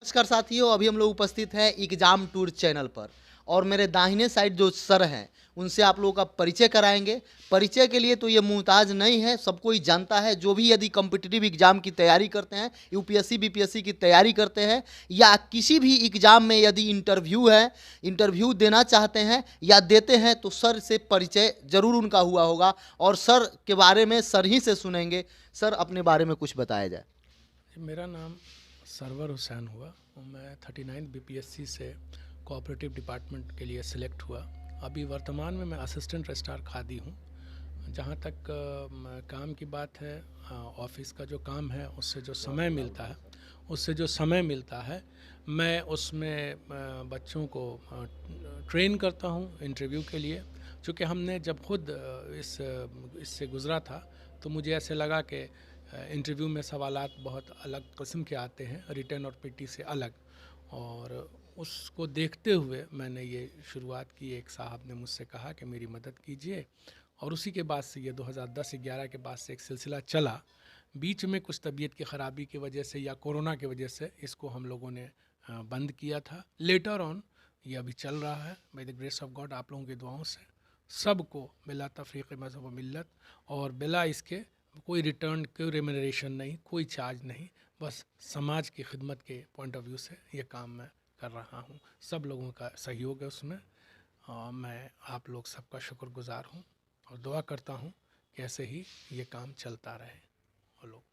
नमस्कार साथियों, अभी हम लोग उपस्थित हैं एग्जाम टूर चैनल पर और मेरे दाहिने साइड जो सर हैं उनसे आप लोगों का परिचय कराएंगे। परिचय के लिए तो ये मुहताज नहीं है, सब कोई जानता है। जो भी यदि कॉम्पिटिटिव एग्जाम की तैयारी करते हैं, यूपीएससी बीपीएससी की तैयारी करते हैं या किसी भी एग्जाम में यदि इंटरव्यू है, इंटरव्यू देना चाहते हैं या देते हैं तो सर से परिचय जरूर उनका हुआ होगा और सर के बारे में सर ही से सुनेंगे। सर, अपने बारे में कुछ बताया जाए। मेरा नाम सरवर हुसैन हुआ और मैं 39 बीपीएससी से कोऑपरेटिव डिपार्टमेंट के लिए सिलेक्ट हुआ। अभी वर्तमान में मैं असिस्टेंट रजिस्ट्रार खादी हूँ। जहाँ तक काम की बात है, ऑफिस का जो काम है उससे जो समय मिलता है मैं उसमें बच्चों को ट्रेन करता हूँ इंटरव्यू के लिए। चूँकि हमने जब खुद इससे गुज़रा था तो मुझे ऐसे लगा कि इंटरव्यू में सवालात बहुत अलग किस्म के आते हैं, रिटन और पीटी से अलग, और उसको देखते हुए मैंने ये शुरुआत की। एक साहब ने मुझसे कहा कि मेरी मदद कीजिए और उसी के बाद से ये 2010-11 के बाद से एक सिलसिला चला। बीच में कुछ तबीयत की ख़राबी की वजह से या कोरोना की वजह से इसको हम लोगों ने बंद किया था। लेटर ऑन ये अभी चल रहा है by the grace of God, आप लोगों की दुआओं से। सबको बिला तफरीक़ मज़हब व मिल्लत और बिला इसके कोई रिटर्न, कोई रेमुनरेशन नहीं, कोई चार्ज नहीं, बस समाज की खिदमत के पॉइंट ऑफ व्यू से ये काम मैं कर रहा हूँ। सब लोगों का सहयोग है उसमें। मैं आप लोग सबका शुक्रगुजार हूँ और दुआ करता हूँ कि ऐसे ही ये काम चलता रहे। और लोग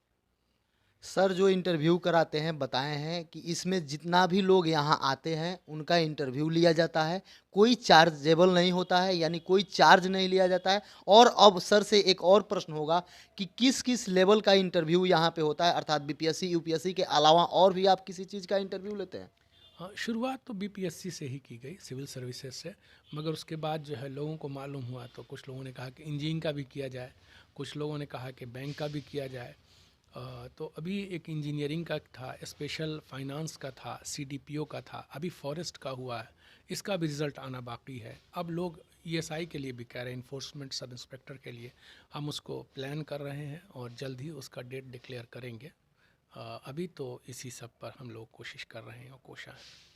सर, जो इंटरव्यू कराते हैं बताए हैं कि इसमें जितना भी लोग यहाँ आते हैं उनका इंटरव्यू लिया जाता है, कोई चार्जेबल नहीं होता है, यानी कोई चार्ज नहीं लिया जाता है। और अब सर से एक और प्रश्न होगा कि किस किस लेवल का इंटरव्यू यहाँ पे होता है, अर्थात बीपीएससी यूपीएससी के अलावा और भी आप किसी चीज़ का इंटरव्यू लेते हैं? हाँ, शुरुआत तो बीपीएससी से ही की गई, सिविल सर्विसेज से। मगर उसके बाद जो है लोगों को मालूम हुआ तो कुछ लोगों ने कहा कि इंजीनियरिंग का भी किया जाए, कुछ लोगों ने कहा कि बैंक का भी किया जाए। तो अभी एक इंजीनियरिंग का था, स्पेशल फाइनेंस का था, सीडीपीओ का था, अभी फॉरेस्ट का हुआ है। इसका भी रिज़ल्ट आना बाकी है। अब लोग ईएसआई के लिए भी कह रहे हैं, इन्फोर्समेंट सब इंस्पेक्टर के लिए। हम उसको प्लान कर रहे हैं और जल्द ही उसका डेट डिक्लेयर करेंगे। अभी तो इसी सब पर हम लोग कोशिश कर रहे हैं और कोशा है।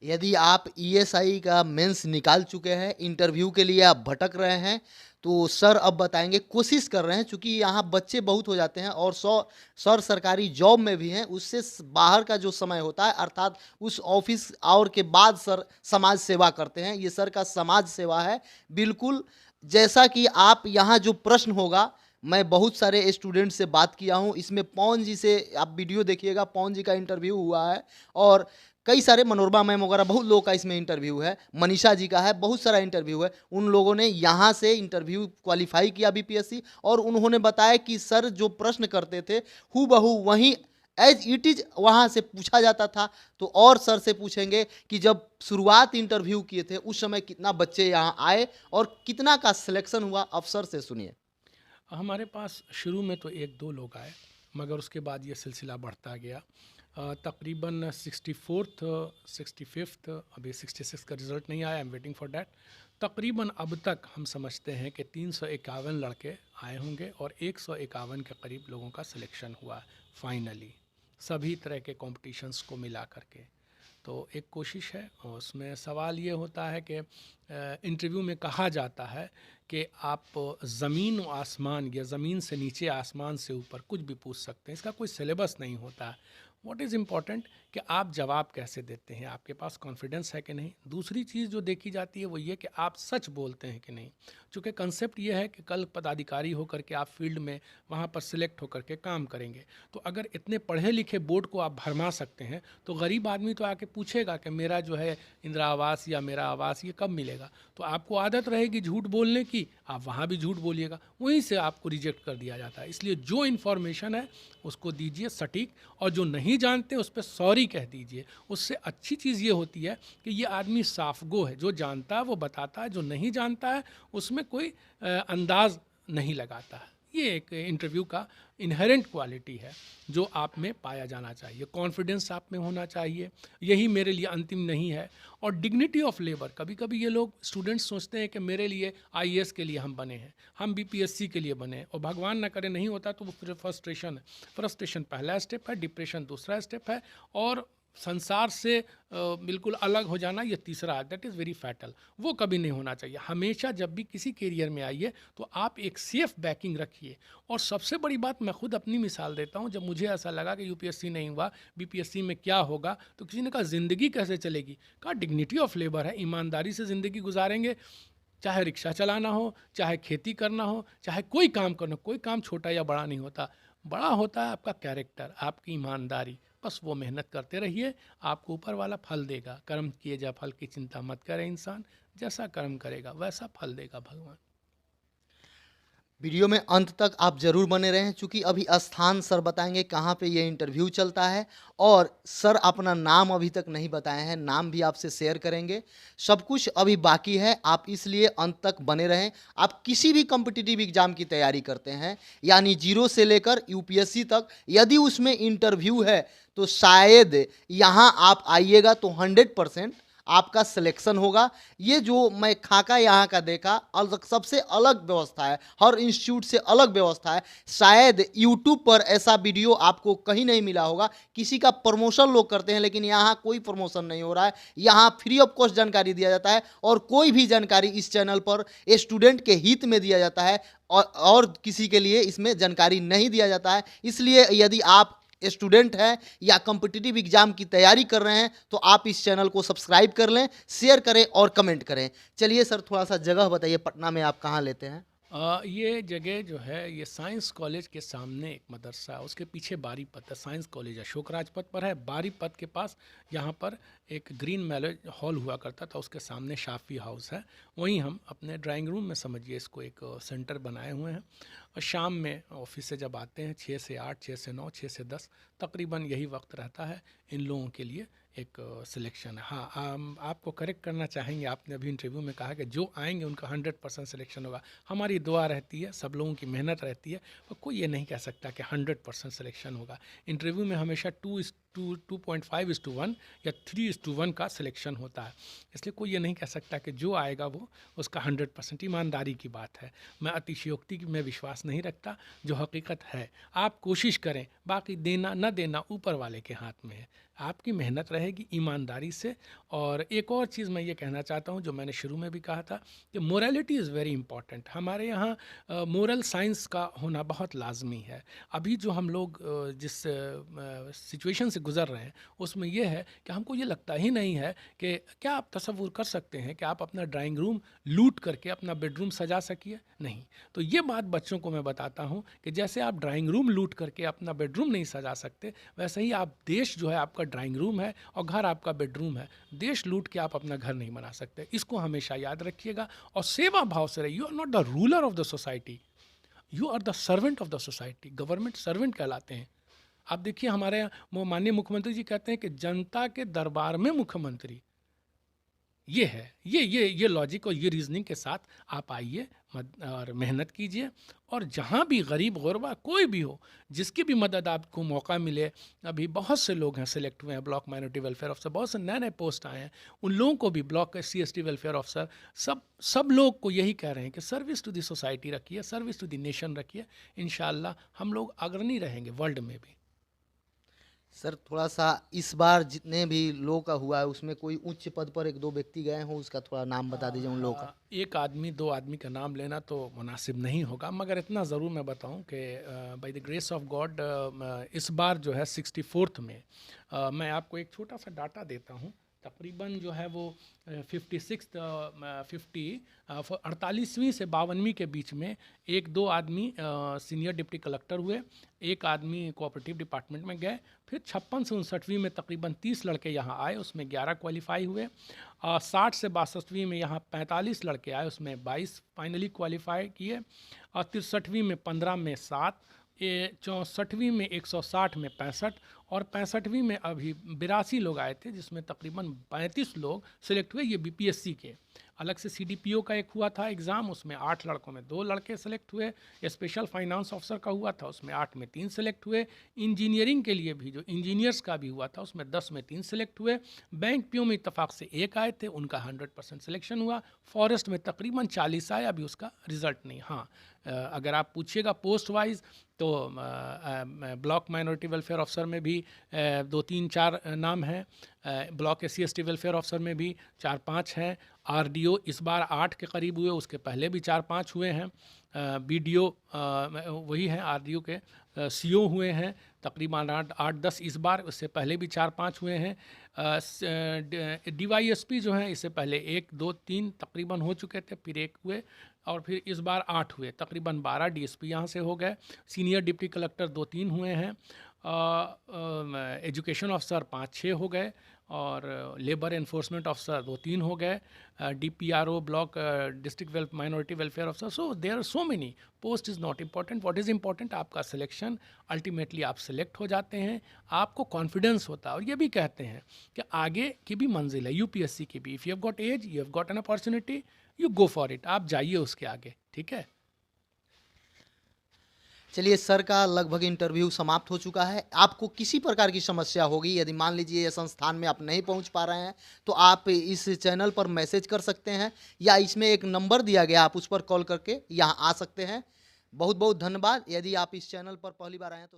यदि आप ईएसआई का मेंस निकाल चुके हैं, इंटरव्यू के लिए आप भटक रहे हैं, तो सर अब बताएंगे, कोशिश कर रहे हैं, चूंकि यहाँ बच्चे बहुत हो जाते हैं और सर सरकारी जॉब में भी हैं, उससे बाहर का जो समय होता है, अर्थात उस ऑफिस आवर के बाद सर समाज सेवा करते हैं। ये सर का समाज सेवा है। बिल्कुल जैसा कि आप यहाँ जो प्रश्न होगा, मैं बहुत सारे स्टूडेंट से बात किया हूँ, इसमें पवन जी से आप वीडियो देखिएगा, पवन जी का इंटरव्यू हुआ है और कई सारे मनोरमा मैम वगैरह बहुत लोगों का इसमें इंटरव्यू है, मनीषा जी का है, बहुत सारा इंटरव्यू है। उन लोगों ने यहाँ से इंटरव्यू क्वालिफाई किया बीपीएससी और उन्होंने बताया कि सर जो प्रश्न करते थे हूबहू वहीं एज इट इज वहाँ से पूछा जाता था। तो और सर से पूछेंगे कि जब शुरुआत इंटरव्यू किए थे उस समय कितना बच्चे यहाँ आए और कितना का सिलेक्शन हुआ, अफसर से सुनिए। हमारे पास शुरू में तो 1-2 लोग आए, मगर उसके बाद ये सिलसिला बढ़ता गया। तकरीबन 64th 65th, अभी 66 का रिज़ल्ट नहीं आया, I am waiting for that. तकरीबन अब तक हम समझते हैं कि 351 लड़के आए होंगे और 151 के करीब लोगों का सिलेक्शन हुआ फाइनली, सभी तरह के कॉम्पिटिशन्स को मिला करके। तो एक कोशिश है और उसमें सवाल ये होता है कि इंटरव्यू में कहा जाता है कि आप ज़मीन व आसमान या ज़मीन से नीचे आसमान से ऊपर कुछ भी पूछ सकते हैं। इसका कोई सिलेबस नहीं होता है। व्हाट इज़ इम्पॉर्टेंट कि आप जवाब कैसे देते हैं, आपके पास कॉन्फिडेंस है कि नहीं। दूसरी चीज़ जो देखी जाती है वो ये कि आप सच बोलते हैं कि नहीं। चूँकि कंसेप्ट ये है कि कल पदाधिकारी होकर के आप फील्ड में वहाँ पर सिलेक्ट होकर के काम करेंगे। तो अगर इतने पढ़े लिखे बोर्ड को आप भरमा सकते हैं तो गरीब आदमी तो आके पूछेगा कि मेरा जो है इंदिरा आवास या मेरा आवास ये कब मिलेगा। तो आपको आदत रहेगी झूठ बोलने की, आप वहाँ भी झूठ बोलिएगा, वहीं से आपको रिजेक्ट कर दिया जाता है। इसलिए जो इन्फॉर्मेशन है उसको दीजिए सटीक, और जो नहीं जानते उस पर सॉरी कह दीजिए। उससे अच्छी चीज़ ये होती है कि ये आदमी साफ गो है, जो जानता है वो बताता है, जो नहीं जानता है उसमें कोई अंदाज नहीं लगाता है। ये एक इंटरव्यू का इनहेरेंट क्वालिटी है जो आप में पाया जाना चाहिए। कॉन्फिडेंस आप में होना चाहिए, यही मेरे लिए अंतिम नहीं है। और डिग्निटी ऑफ लेबर, कभी कभी ये लोग स्टूडेंट्स सोचते हैं कि मेरे लिए आईएएस के लिए हम बने हैं, हम बीपीएससी के लिए बने हैं, और भगवान ना करे नहीं होता तो वो फिर फ्रस्ट्रेशन है। फ्रस्ट्रेशन पहला स्टेप है, डिप्रेशन दूसरा स्टेप है, और संसार से बिल्कुल अलग हो जाना, ये तीसरा है, दैट इज़ वेरी फैटल। वो कभी नहीं होना चाहिए। हमेशा जब भी किसी करियर में आइए तो आप एक सेफ बैकिंग रखिए। और सबसे बड़ी बात, मैं खुद अपनी मिसाल देता हूँ, जब मुझे ऐसा लगा कि यूपीएससी नहीं हुआ, बीपीएससी में क्या होगा, तो किसी ने कहा ज़िंदगी कैसे चलेगी, कहा डिग्निटी ऑफ लेबर है, ईमानदारी से ज़िंदगी गुजारेंगे, चाहे रिक्शा चलाना हो, चाहे खेती करना हो, चाहे कोई काम करना हो। कोई काम छोटा या बड़ा नहीं होता, बड़ा होता है आपका कैरेक्टर, आपकी ईमानदारी। बस वो मेहनत करते रहिए, आपको ऊपर वाला फल देगा। कर्म किए जा फल की चिंता मत करे इंसान, जैसा कर्म करेगा वैसा फल देगा भगवान। वीडियो में अंत तक आप जरूर बने रहें, चूंकि अभी स्थान सर बताएंगे कहाँ पे ये इंटरव्यू चलता है, और सर अपना नाम अभी तक नहीं बताए हैं, नाम भी आपसे शेयर करेंगे। सब कुछ अभी बाकी है, आप इसलिए अंत तक बने रहें। आप किसी भी कॉम्पिटिटिव एग्जाम की तैयारी करते हैं, यानी जीरो से लेकर यूपीएससी तक, यदि उसमें इंटरव्यू है तो शायद यहाँ आप आइएगा तो 100% आपका सिलेक्शन होगा। ये जो मैं खाका यहाँ का देखा, सबसे अलग व्यवस्था है, हर इंस्टीट्यूट से अलग व्यवस्था है। शायद यूट्यूब पर ऐसा वीडियो आपको कहीं नहीं मिला होगा। किसी का प्रमोशन लोग करते हैं, लेकिन यहाँ कोई प्रमोशन नहीं हो रहा है। यहाँ फ्री ऑफ कॉस्ट जानकारी दिया जाता है, और कोई भी जानकारी इस चैनल पर स्टूडेंट के हित में दिया जाता है, और किसी के लिए इसमें जानकारी नहीं दिया जाता है। इसलिए यदि आप स्टूडेंट हैं या कॉम्पिटिटिव एग्जाम की तैयारी कर रहे हैं तो आप इस चैनल को सब्सक्राइब कर लें, शेयर करें और कमेंट करें। चलिए सर, थोड़ा सा जगह बताइए, पटना में आप कहाँ लेते हैं? ये जगह जो है, ये साइंस कॉलेज के सामने एक मदरसा है, उसके पीछे बारीपत है। साइंस कॉलेज अशोक राजपथ पर है, बारीपत के पास यहाँ पर एक ग्रीन मैरिज हॉल हुआ करता था, उसके सामने शाफी हाउस है। वहीं हम अपने ड्राइंग रूम में समझिए इसको एक सेंटर बनाए हुए हैं। और शाम में ऑफिस से जब आते हैं 6 से 8, 6 से 9, 6 से 10, तकरीबन यही वक्त रहता है इन लोगों के लिए एक सिलेक्शन है। हाँ, आपको करेक्ट करना चाहेंगे, आपने अभी इंटरव्यू में कहा कि जो आएंगे उनका 100% सिलेक्शन होगा। हमारी दुआ रहती है, सब लोगों की मेहनत रहती है, पर कोई ये नहीं कह सकता कि 100% सिलेक्शन होगा। इंटरव्यू में हमेशा 2:5:1 या 3:1 का सिलेक्शन होता है। इसलिए कोई ये नहीं कह सकता कि जो आएगा वो उसका 100%। ईमानदारी की बात है। मैं अतिशयोक्ति में विश्वास नहीं रखता, जो हकीकत है आप कोशिश करें, बाकी देना न देना ऊपर वाले के हाथ में है। आपकी मेहनत रहेगी ईमानदारी से। और एक और चीज़ मैं ये कहना चाहता हूँ, जो मैंने शुरू में भी कहा था, कि मोरालिटी इज़ वेरी इंपॉर्टेंट। हमारे यहाँ मोरल साइंस का होना बहुत लाजमी है। अभी जो हम लोग जिस सिचुएशन से गुज़र रहे हैं, उसमें यह है कि हमको ये लगता ही नहीं है कि क्या आप तसव्वुर कर सकते हैं कि आप अपना ड्राइंग रूम लूट करके अपना बेडरूम सजा सकिए? नहीं। तो ये बात बच्चों को मैं बताता हूँ कि जैसे आप ड्राइंग रूम लूट करके अपना बेडरूम नहीं सजा सकते, वैसे ही आप देश जो है आपका ड्राइंग रूम है और घर आपका बेडरूम है। देश लूट के आप अपना घर नहीं बना सकते। इसको हमेशा याद रखिएगा और सेवा भाव से रहिए। You are not the ruler of the society, you are the servant of the society. Government servant कहलाते हैं। आप देखिए, हमारे यहाँ माननीय मुख्यमंत्री जी कहते हैं कि जनता के दरबार में मुख्यमंत्री। ये है, ये लॉजिक और ये रीजनिंग के साथ आप आइए और मेहनत कीजिए। और जहाँ भी गरीब गुरबा कोई भी हो, जिसकी भी मदद आपको मौका मिले। अभी बहुत से लोग हैं सिलेक्ट हुए हैं, ब्लॉक माइनॉरिटी वेलफेयर ऑफिसर, बहुत से नए नए पोस्ट आए हैं। उन लोगों को भी block SC ST welfare officer, सब लोग को यही कह रहे हैं कि सर्विस टू द सोसाइटी रखिए, सर्विस टू द नेशन रखिए। इंशाल्लाह हम लोग अग्रणी रहेंगे वर्ल्ड में भी। सर, थोड़ा सा इस बार जितने भी लोगों का हुआ है उसमें कोई उच्च पद पर एक दो व्यक्ति गए हों, उसका थोड़ा नाम बता दीजिए उन लोगों का। एक आदमी, दो आदमी का नाम लेना तो मुनासिब नहीं होगा, मगर इतना ज़रूर मैं बताऊं कि by the grace of God इस बार जो है 64th में मैं आपको एक छोटा सा डाटा देता हूं। तकरीबन जो है वो 48वीं से 52वीं के बीच में एक दो आदमी सीनियर डिप्टी कलेक्टर हुए, एक आदमी कोऑपरेटिव डिपार्टमेंट में गए। फिर 56 से 59वीं में तकरीबन 30 लड़के यहाँ आए, उसमें 11 क्वालिफाई हुए। 60 से 62वीं में यहाँ 45 लड़के आए, उसमें 22 फाइनली क्वालिफाई किए। और 63वीं में 15 में 7, 64वीं में 160 में 65, और 65वीं में अभी 82 लोग आए थे, जिसमें तकरीबन 35 लोग सिलेक्ट हुए। ये BPSC के अलग से CDPO का एक हुआ था एग्ज़ाम, उसमें 8 लड़कों में 2 लड़के सेलेक्ट हुए। स्पेशल फाइनेंस ऑफिसर का हुआ था, उसमें 8 में 3 सेलेक्ट हुए। इंजीनियरिंग के लिए भी जो इंजीनियर्स का भी हुआ था, उसमें 10 में 3 सेलेक्ट हुए। बैंक PO में इत्तेफाक से 1 आए थे, उनका 100% सिलेक्शन हुआ। फॉरेस्ट में तकरीबन 40 आए, अभी उसका रिजल्ट नहीं। हाँ, अगर आप पूछिएगा पोस्ट वाइज तो ब्लॉक माइनॉरिटी वेलफेयर ऑफिसर में भी भी 2-3-4 नाम हैं। ब्लॉक SC/ST वेलफेयर ऑफिसर में भी 4-5 हैं। RDO इस बार 8 के करीब हुए, उसके पहले भी 4-5 हुए हैं। BDO वही हैं RDO के। CO हुए हैं तकरीबन 8-10 इस बार, उससे पहले भी 4-5 हुए हैं। DYSP जो हैं इससे पहले 1-2-3 तकरीबन हो चुके थे, फिर 1 हुए और फिर इस बार 8 हुए, तकरीबन 12 DSP यहाँ से हो गए। सीनियर डिप्टी कलेक्टर 2-3 हुए हैं। एजुकेशन ऑफिसर 5-6 हो गए और लेबर एनफोर्समेंट ऑफिसर 2-3 हो गए। DPRO block district minority welfare officer. So there are so many. Post is not important, what is important आपका सिलेक्शन। अल्टीमेटली आप सिलेक्ट हो जाते हैं, आपको कॉन्फिडेंस होता है और ये भी कहते हैं कि आगे की भी मंजिल है UPSC की भी। If you have got age, you have got an opportunity, you go for it. आप जाइए उसके आगे, ठीक है। चलिए, सर का लगभग इंटरव्यू समाप्त हो चुका है। आपको किसी प्रकार की समस्या होगी, यदि मान लीजिए ये संस्थान में आप नहीं पहुंच पा रहे हैं, तो आप इस चैनल पर मैसेज कर सकते हैं या इसमें एक नंबर दिया गया, आप उस पर कॉल करके यहाँ आ सकते हैं। बहुत बहुत धन्यवाद। यदि आप इस चैनल पर पहली बार आए हैं तो